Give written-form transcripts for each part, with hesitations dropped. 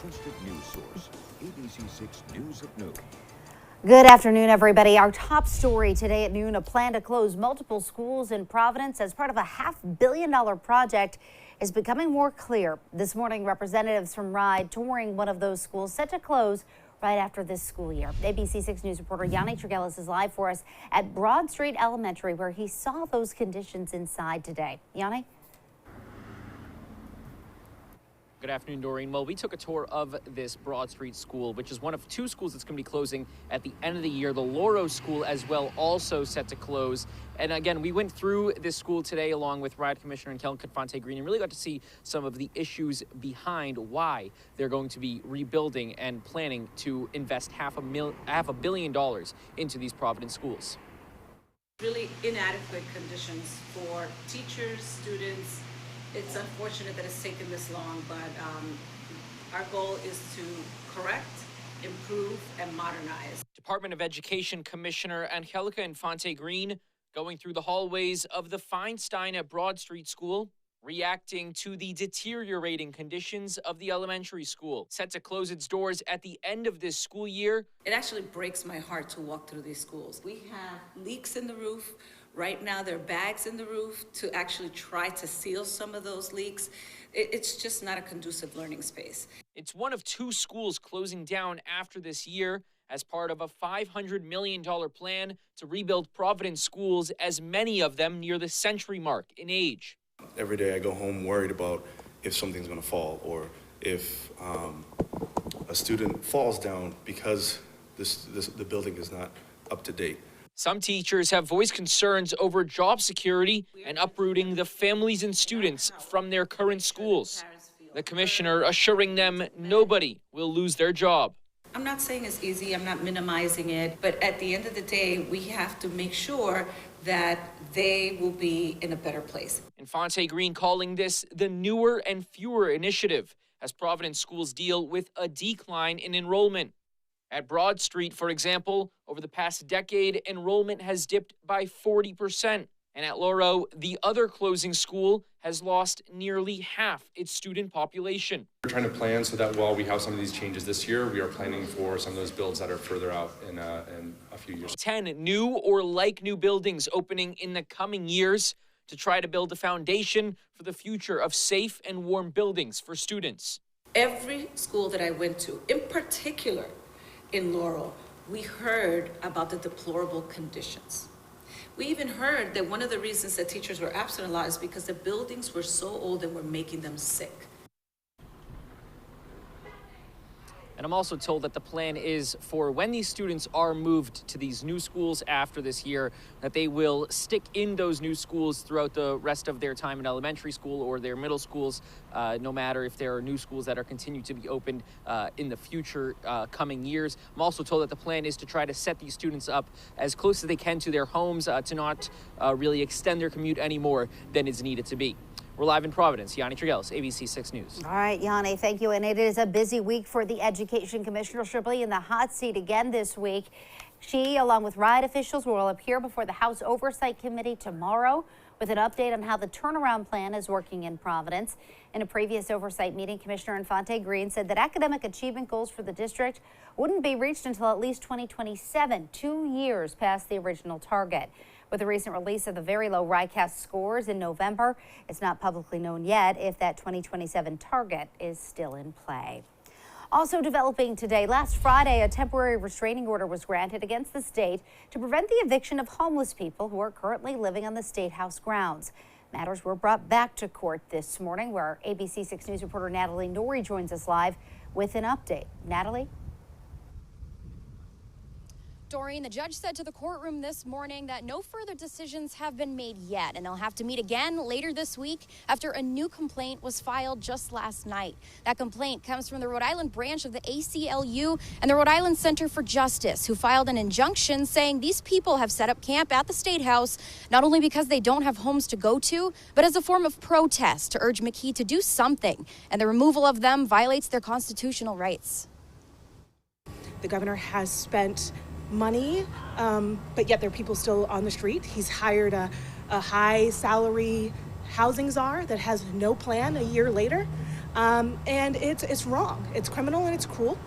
trusted news source, ABC6 News at noon. Good afternoon, everybody. Our top story today at noon, a plan to close multiple schools in Providence as part of a $500 million project is becoming more clear. This morning, representatives from RIDE touring one of those schools set to close right after this school year. ABC6 News reporter Yanni Tregellis is live for us at Broad Street Elementary, where he saw those conditions inside today. Yanni? Good afternoon, Doreen. Well, we took a tour of this Broad Street school, which is one of two schools that's going to be closing at the end of the year. The Lauro School as well, also set to close. And again, we went through this school today along with RIDE Commissioner and Kellen Confante-Green and really got to see some of the issues behind why they're going to be rebuilding and planning to invest $500 million into these Providence schools. Really inadequate conditions for teachers, students. It's unfortunate that it's taken this long, but our goal is to correct, improve, and modernize. Department of Education Commissioner Angelica Infante-Green going through the hallways of the Feinstein at Broad Street School, reacting to the deteriorating conditions of the elementary school. Set to close its doors at the end of this school year. It actually breaks my heart to walk through these schools. We have leaks in the roof. Right now, there are bags in the roof to actually try to seal some of those leaks. It's just not a conducive learning space. It's one of two schools closing down after this year as part of a $500 million plan to rebuild Providence schools, as many of them near the century mark in age. Every day I go home worried about if something's going to fall or if a student falls down because the building is not up to date. Some teachers have voiced concerns over job security and uprooting the families and students from their current schools. The commissioner assuring them nobody will lose their job. I'm not saying it's easy, I'm not minimizing it, but at the end of the day, we have to make sure that they will be in a better place. Infante-Green calling this the newer and fewer initiative as Providence schools deal with a decline in enrollment. At Broad Street, for example, over the past decade, enrollment has dipped by 40%. And at Lauro, the other closing school has lost nearly half its student population. We're trying to plan so that while we have some of these changes this year, we are planning for some of those builds that are further out in a few years. 10 new or like new buildings opening in the coming years to try to build a foundation for the future of safe and warm buildings for students. Every school that I went to, in particular in Laurel, we heard about the deplorable conditions. We even heard that one of the reasons that teachers were absent a lot is because the buildings were so old and were making them sick. And I'm also told that the plan is for when these students are moved to these new schools after this year, that they will stick in those new schools throughout the rest of their time in elementary school or their middle schools, no matter if there are new schools that are continued to be opened in the future coming years. I'm also told that the plan is to try to set these students up as close as they can to their homes to not really extend their commute any more than is needed to be. We're live in Providence. Yanni Tregellis, ABC6 News. All right, Yanni, thank you. And it is a busy week for the Education Commissioner. She'll be in the hot seat again this week. She, along with RIDE officials, will appear before the House Oversight Committee tomorrow with an update on how the turnaround plan is working in Providence. In a previous oversight meeting, Commissioner Infante-Green said that academic achievement goals for the district wouldn't be reached until at least 2027, 2 years past the original target. With the recent release of the very low RICAS scores in November, it's not publicly known yet if that 2027 target is still in play. Also developing today, last Friday, a temporary restraining order was granted against the state to prevent the eviction of homeless people who are currently living on the State House grounds. Matters were brought back to court this morning, where ABC6 News reporter Natalie Norrie joins us live with an update. Natalie? Doreen, the judge said to the courtroom this morning that no further decisions have been made yet, and they'll have to meet again later this week after a new complaint was filed just last night. That complaint comes from the Rhode Island branch of the ACLU and the Rhode Island Center for Justice, who filed an injunction saying these people have set up camp at the State House not only because they don't have homes to go to, but as a form of protest to urge McKee to do something, and the removal of them violates their constitutional rights. The governor has spent money, but yet there are people still on the street. He's hired a high salary housing czar that has no plan a year later. And it's wrong. It's criminal and it's cruel.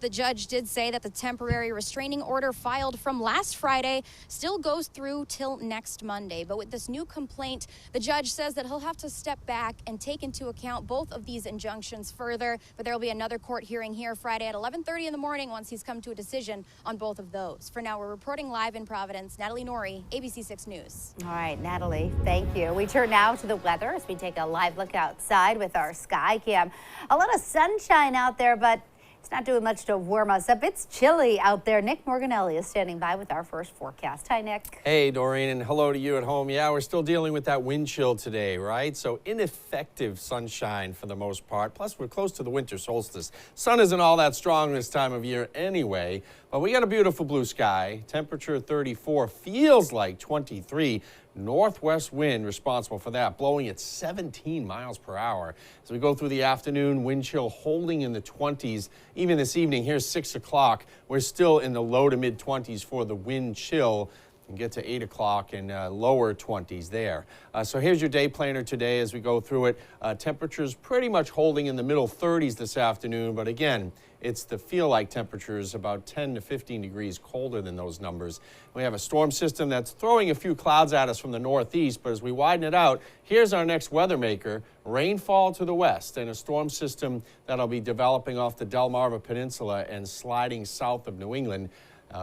The judge did say that the temporary restraining order filed from last Friday still goes through till next Monday. But with this new complaint, the judge says that he'll have to step back and take into account both of these injunctions further. But there will be another court hearing here Friday at 11:30 in the morning once he's come to a decision on both of those. For now, we're reporting live in Providence. Natalie Nori, ABC6 News. All right, Natalie, thank you. We turn now to the weather as we take a live look outside with our sky cam. A lot of sunshine out there, but it's not doing much to warm us up. It's chilly out there. Nick Morganelli is standing by with our first forecast. Hi, Nick. Hey, Doreen, and hello to you at home. Yeah, we're still dealing with that wind chill today, right? So ineffective sunshine for the most part. Plus, we're close to the winter solstice. Sun isn't all that strong this time of year anyway, but we got a beautiful blue sky. Temperature 34, feels like 23. Northwest wind responsible for that, blowing at 17 miles per hour. As we go through the afternoon, wind chill holding in the 20s. Even this evening, here's 6 o'clock. We're still in the low to mid 20s for the wind chill. And get to 8 o'clock in lower 20s there. So here's your day planner today as we go through it. Temperatures pretty much holding in the middle 30s this afternoon, but again, it's the feel-like temperatures about 10 to 15 degrees colder than those numbers. We have a storm system that's throwing a few clouds at us from the northeast, but as we widen it out, here's our next weather maker. Rainfall to the west and a storm system that'll be developing off the Delmarva Peninsula and sliding south of New England.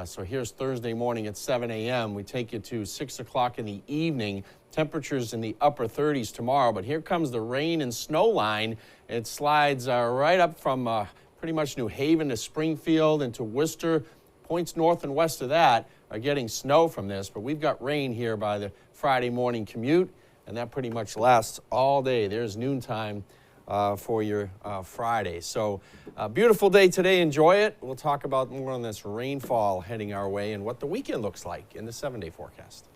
So here's Thursday morning at 7 a.m. We take you to 6 o'clock in the evening. Temperatures in the upper 30s tomorrow, but here comes the rain and snow line. It slides right up from pretty much New Haven to Springfield and to Worcester. Points north and west of that are getting snow from this, but we've got rain here by the Friday morning commute, and that pretty much lasts all day. There's noontime for your Friday. So beautiful day today. Enjoy it. We'll talk about more on this rainfall heading our way and what the weekend looks like in the 7-day forecast.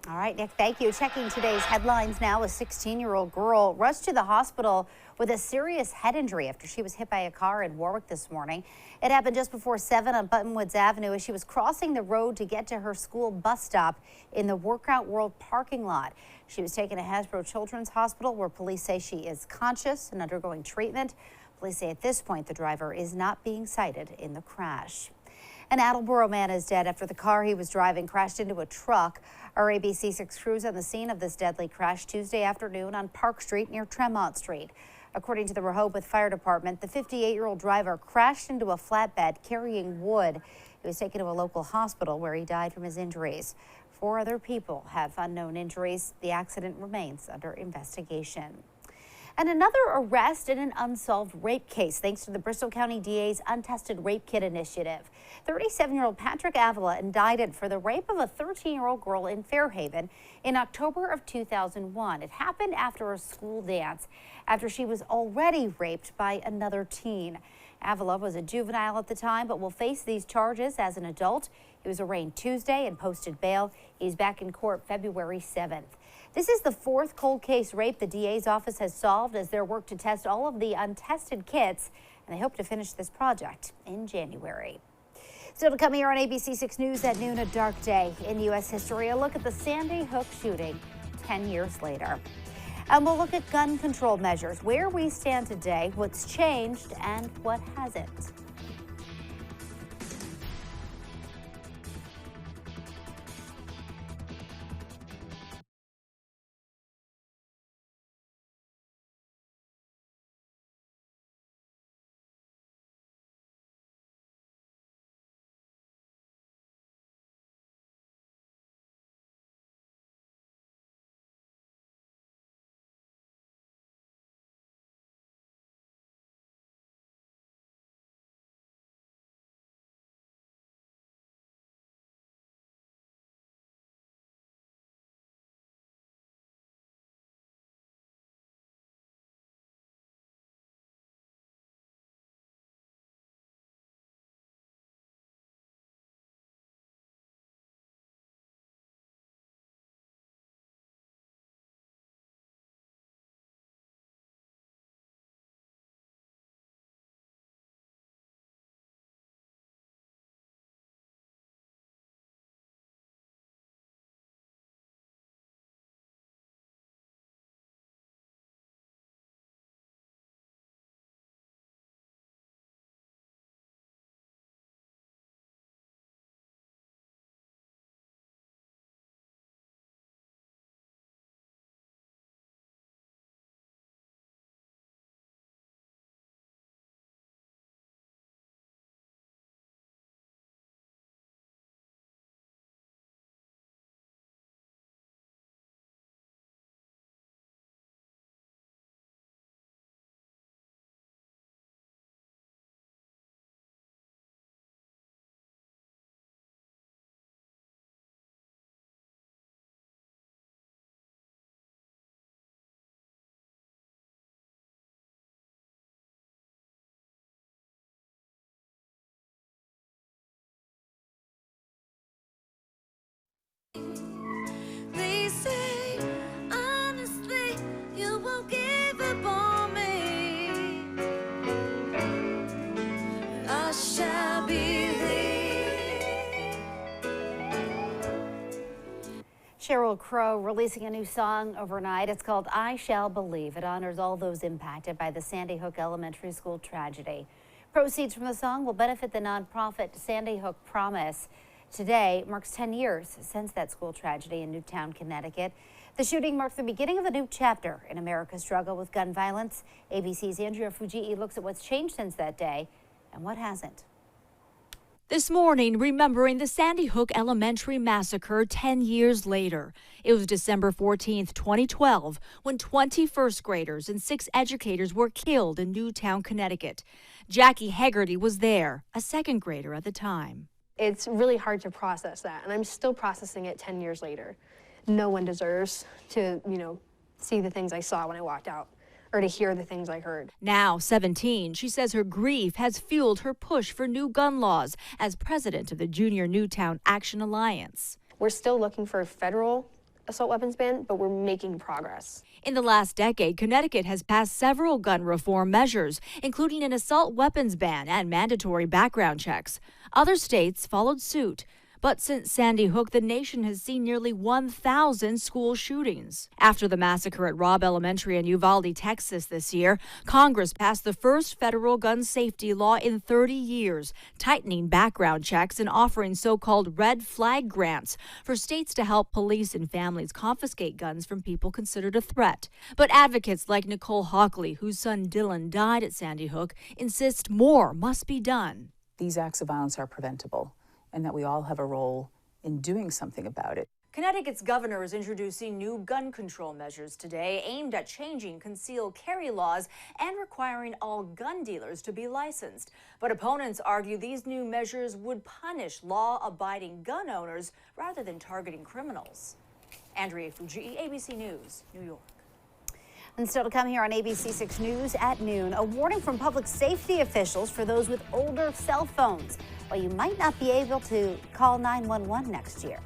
All right, Nick, thank you. Checking today's headlines now, a 16-year-old girl rushed to the hospital with a serious head injury after she was hit by a car in Warwick this morning. It happened just before 7 on Buttonwoods Avenue as she was crossing the road to get to her school bus stop in the Workout World parking lot. She was taken to Hasbro Children's Hospital, where police say she is conscious and undergoing treatment. Police say at this point the driver is not being cited in the crash. An Attleboro man is dead after the car he was driving crashed into a truck. Our ABC6 crews on the scene of this deadly crash Tuesday afternoon on Park Street near Tremont Street. According to the Rehoboth Fire Department, the 58-year-old driver crashed into a flatbed carrying wood. He was taken to a local hospital where he died from his injuries. 4 other people have unknown injuries. The accident remains under investigation. And another arrest in an unsolved rape case thanks to the Bristol County DA's Untested Rape Kit initiative. 37-year-old Patrick Avila indicted for the rape of a 13-year-old girl in Fairhaven in October of 2001. It happened after a school dance, after she was already raped by another teen. Avila was a juvenile at the time, but will face these charges as an adult. He was arraigned Tuesday and posted bail. He's back in court February 7th. This is the 4th cold case rape the DA's office has solved as their work to test all of the untested kits, and they hope to finish this project in January. Still to come here on ABC6 News at noon, a dark day in U.S. history. A look at the Sandy Hook shooting 10 years later. And we'll look at gun control measures, where we stand today, what's changed, and what hasn't. Sheryl Crow releasing a new song overnight. It's called I Shall Believe. It honors all those impacted by the Sandy Hook Elementary School tragedy. Proceeds from the song will benefit the nonprofit Sandy Hook Promise. Today marks 10 years since that school tragedy in Newtown, Connecticut. The shooting marked the beginning of a new chapter in America's struggle with gun violence. ABC's Andrea Fujii looks at what's changed since that day and what hasn't. This morning, remembering the Sandy Hook Elementary massacre 10 years later. It was December 14th, 2012, when 20 first graders and 6 educators were killed in Newtown, Connecticut. Jackie Hegarty was there, a second grader at the time. It's really hard to process that, and I'm still processing it 10 years later. No one deserves to, see the things I saw when I walked out, or to hear the things I heard. Now 17, she says her grief has fueled her push for new gun laws as president of the Junior Newtown Action Alliance. We're still looking for a federal assault weapons ban, but we're making progress. In the last decade, Connecticut has passed several gun reform measures, including an assault weapons ban and mandatory background checks. Other states followed suit. But since Sandy Hook, the nation has seen nearly 1,000 school shootings. After the massacre at Robb Elementary in Uvalde, Texas this year, Congress passed the first federal gun safety law in 30 years, tightening background checks and offering so-called red flag grants for states to help police and families confiscate guns from people considered a threat. But advocates like Nicole Hockley, whose son Dylan died at Sandy Hook, insist more must be done. These acts of violence are preventable, and that we all have a role in doing something about it. Connecticut's governor is introducing new gun control measures today aimed at changing concealed carry laws and requiring all gun dealers to be licensed. But opponents argue these new measures would punish law-abiding gun owners rather than targeting criminals. Andrea Fujii, ABC News, New York. And still to come here on ABC6 News at noon, a warning from public safety officials for those with older cell phones. Well, you might not be able to call 911 next year.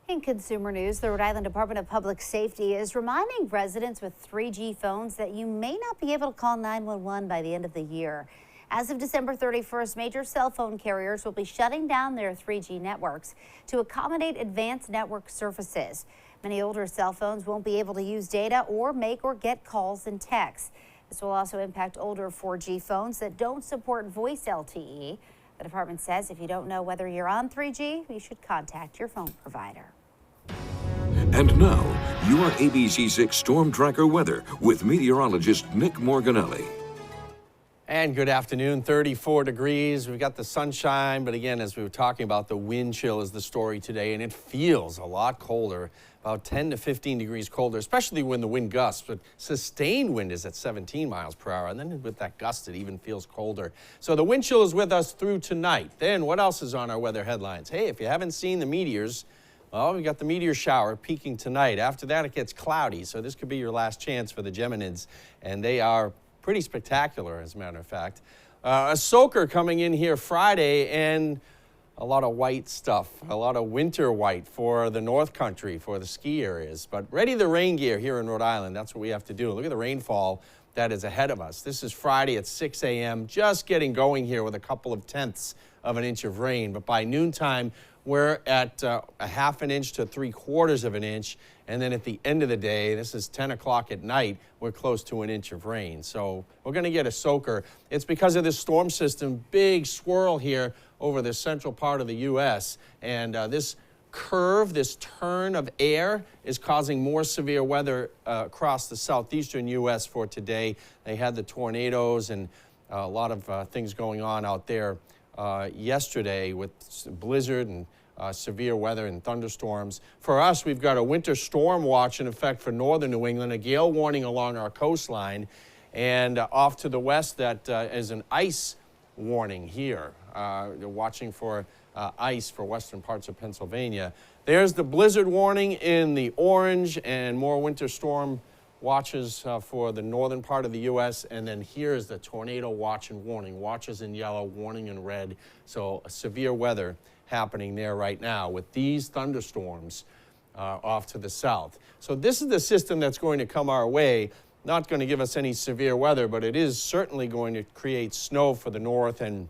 In consumer news, the Rhode Island Department of Public Safety is reminding residents with 3G phones that you may not be able to call 911 by the end of the year. As of December 31st, major cell phone carriers will be shutting down their 3G networks to accommodate advanced network services. Many older cell phones won't be able to use data or make or get calls and texts. This will also impact older 4G phones that don't support voice LTE. The department says if you don't know whether you're on 3G, you should contact your phone provider. And now, your ABC6 Storm Tracker weather with meteorologist Nick Morganelli. And good afternoon, 34 degrees. We've got the sunshine, but again, as we were talking about, the wind chill is the story today, and it feels a lot colder, about 10 to 15 degrees colder, especially when the wind gusts. But sustained wind is at 17 miles per hour, and then with that gust, it even feels colder. So the wind chill is with us through tonight. Then what else is on our weather headlines? Hey, if you haven't seen the meteors, well, we got the meteor shower peaking tonight. After that, it gets cloudy, so this could be your last chance for the Geminids, and they are pretty spectacular, as a matter of fact. A soaker coming in here Friday, and a lot of white stuff, a lot of winter white for the North Country, for the ski areas. But ready the rain gear here in Rhode Island. That's what we have to do. Look at the rainfall that is ahead of us. This is Friday at 6 a.m., just getting going here with a couple of tenths of an inch of rain. But by noontime, we're at a half an inch to 3/4 of an inch. And then at the end of the day, this is 10 o'clock at night, we're close to an inch of rain. So we're going to get a soaker. It's because of this storm system, big swirl here over the central part of the U.S. And this curve, this turn of air is causing more severe weather across the southeastern U.S. for today. They had the tornadoes and a lot of things going on out there yesterday with blizzard and severe weather and thunderstorms. For us, we've got a winter storm watch in effect for northern New England, a gale warning along our coastline, and off to the west that is an ice warning here. They're watching for ice for western parts of Pennsylvania. There's the blizzard warning in the orange and more winter storm watches for the northern part of the U.S. And then here's the tornado watch and warning. Watches in yellow, warning in red. So severe weather happening there right now with these thunderstorms off to the south. So this is the system that's going to come our way. Not going to give us any severe weather, but it is certainly going to create snow for the north and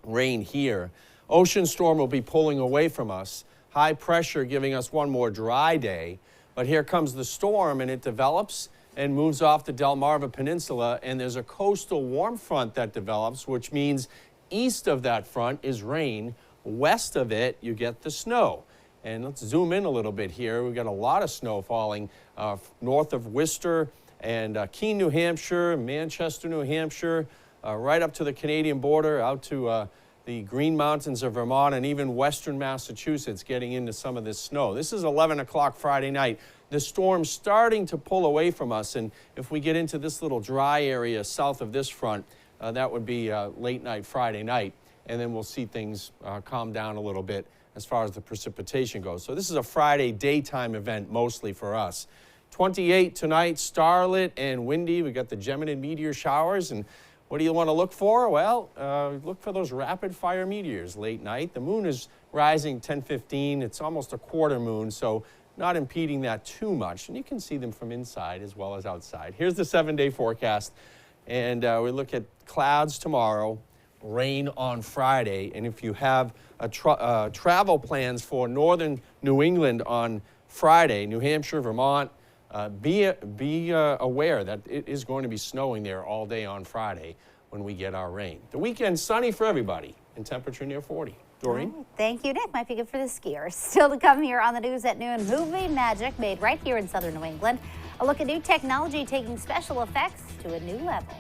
rain here. Ocean storm will be pulling away from us. High pressure giving us one more dry day. But here comes the storm, and it develops and moves off the Delmarva Peninsula, and there's a coastal warm front that develops, which means east of that front is rain. West of it, you get the snow. And let's zoom in a little bit here. We've got a lot of snow falling north of Worcester and Keene, New Hampshire, Manchester, New Hampshire, right up to the Canadian border, out to the Green Mountains of Vermont, and even western Massachusetts getting into some of this snow. This is 11 o'clock Friday night. The storm's starting to pull away from us, and if we get into this little dry area south of this front, that would be late night Friday night, and then we'll see things calm down a little bit as far as the precipitation goes. So this is a Friday daytime event mostly for us. 28 tonight, starlit and windy. We got the Geminid meteor showers, and what do you want to look for? Well, look for those rapid-fire meteors late night. The moon is rising 10:15. It's almost a quarter moon, so not impeding that too much. And you can see them from inside as well as outside. Here's the 7-day forecast. And we look at clouds tomorrow, rain on Friday. And if you have travel plans for northern New England on Friday, New Hampshire, Vermont, be aware that it is going to be snowing there all day on Friday when we get our rain. The weekend sunny for everybody and temperature near 40. Doreen? Right, thank you, Nick. Might be good for the skiers. Still to come here on the news at noon, movie magic made right here in southern New England. A look at new technology taking special effects to a new level.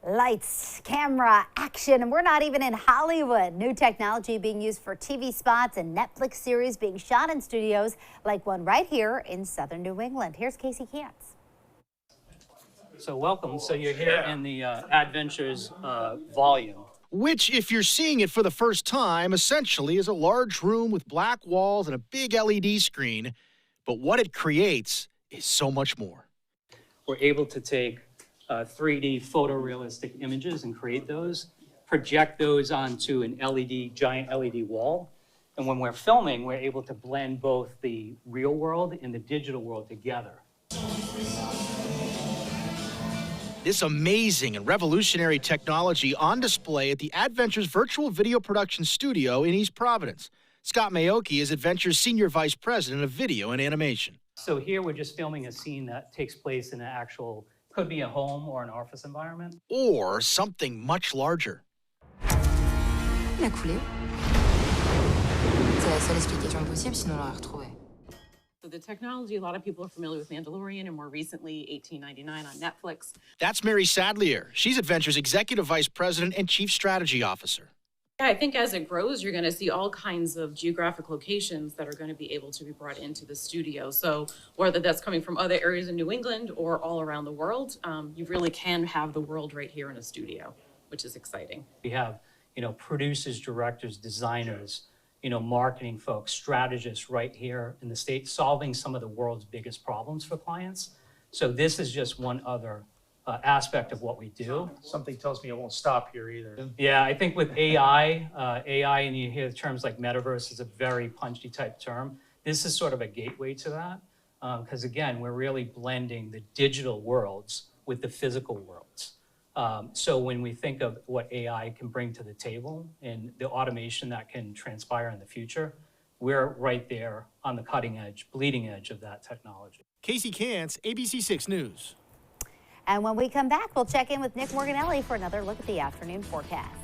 Lights, camera, action, and we're not even in Hollywood. New technology being used for TV spots and Netflix series being shot in studios like one right here in southern New England. Here's Casey Cantz. So welcome. So you're here in the Adventures volume. Which, if you're seeing it for the first time, essentially is a large room with black walls and a big LED screen. But what it creates is so much more. We're able to take 3D photorealistic images and create those, project those onto an giant LED wall. And when we're filming, we're able to blend both the real world and the digital world together. This amazing and revolutionary technology on display at the Adventures Virtual Video Production Studio in East Providence. Scott Mayoki is Adventures Senior Vice President of Video and Animation. So here we're just filming a scene that takes place in an actual, could be a home or an office environment. Or something much larger. Il a coulé. C'est la seule explication possible, sinon on l'aurait retrouvé. So the technology, a lot of people are familiar with Mandalorian and more recently 1899 on Netflix. That's Mary Sadlier. She's Adventures Executive Vice President and Chief Strategy Officer. Yeah, I think as it grows, you're going to see all kinds of geographic locations that are going to be able to be brought into the studio. So whether that's coming from other areas in New England or all around the world, you really can have the world right here in a studio, which is exciting. We have, producers, directors, designers, marketing folks, strategists right here in the state solving some of the world's biggest problems for clients. So this is just one other aspect of what we do. Something tells me it won't stop here either. Yeah, I think with AI, and you hear terms like metaverse is a very punchy type term. This is sort of a gateway to that. Because again, we're really blending the digital worlds with the physical worlds. So when we think of what AI can bring to the table and the automation that can transpire in the future, we're right there on the cutting edge, bleeding edge of that technology. Casey Cantz, ABC6 News. And when we come back, we'll check in with Nick Morganelli for another look at the afternoon forecast.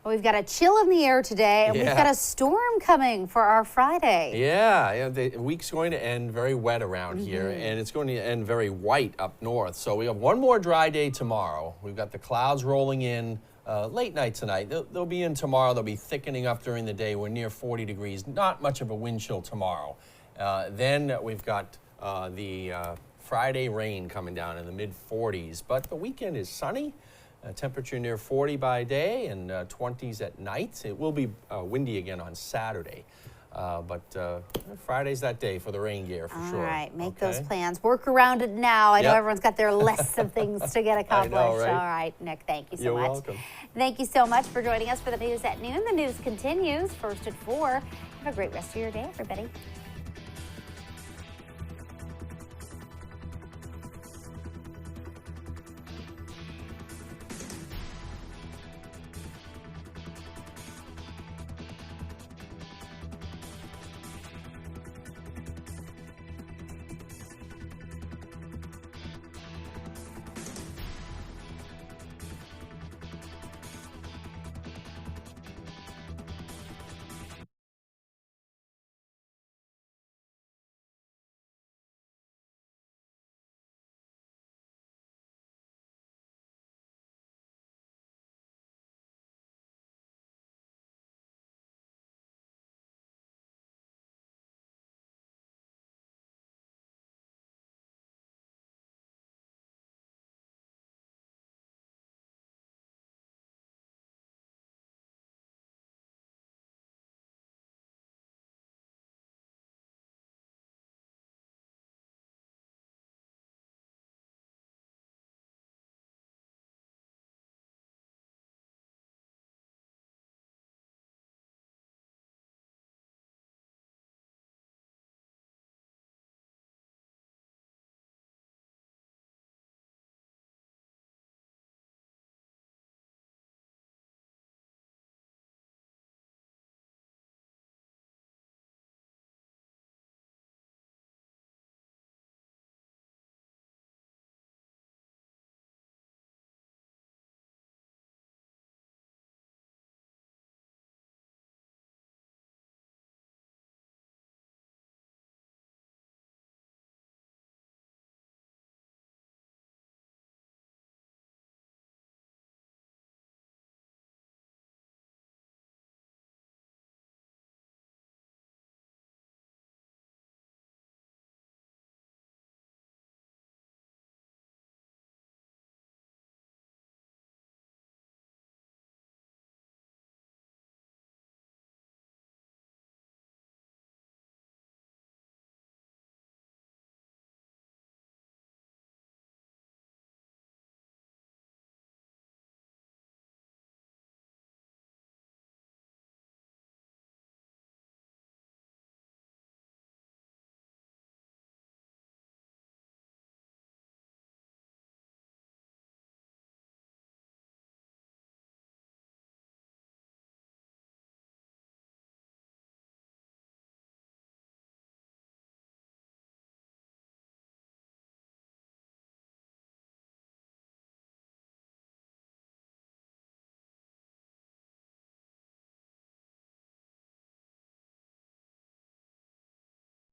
We've got a chill in the air today, and we've got a storm coming for our Friday. Yeah, the week's going to end very wet around here, and it's going to end very white up north. So we have one more dry day tomorrow. We've got the clouds rolling in late night tonight. They'll be in tomorrow. They'll be thickening up during the day. We're near 40 degrees. Not much of a wind chill tomorrow. Then we've got the Friday rain coming down in the mid-40s, but the weekend is sunny. Temperature near 40 by day and 20s at night. It will be windy again on Saturday. But Friday's that day for the rain gear for sure. All right, make those plans. Work around it now. I know everyone's got their lists of things to get accomplished. I know, right? All right, Nick, thank you so You're much. welcome. Thank you so much for joining us for the news at noon. The news continues first at 4. Have a great rest of your day, everybody.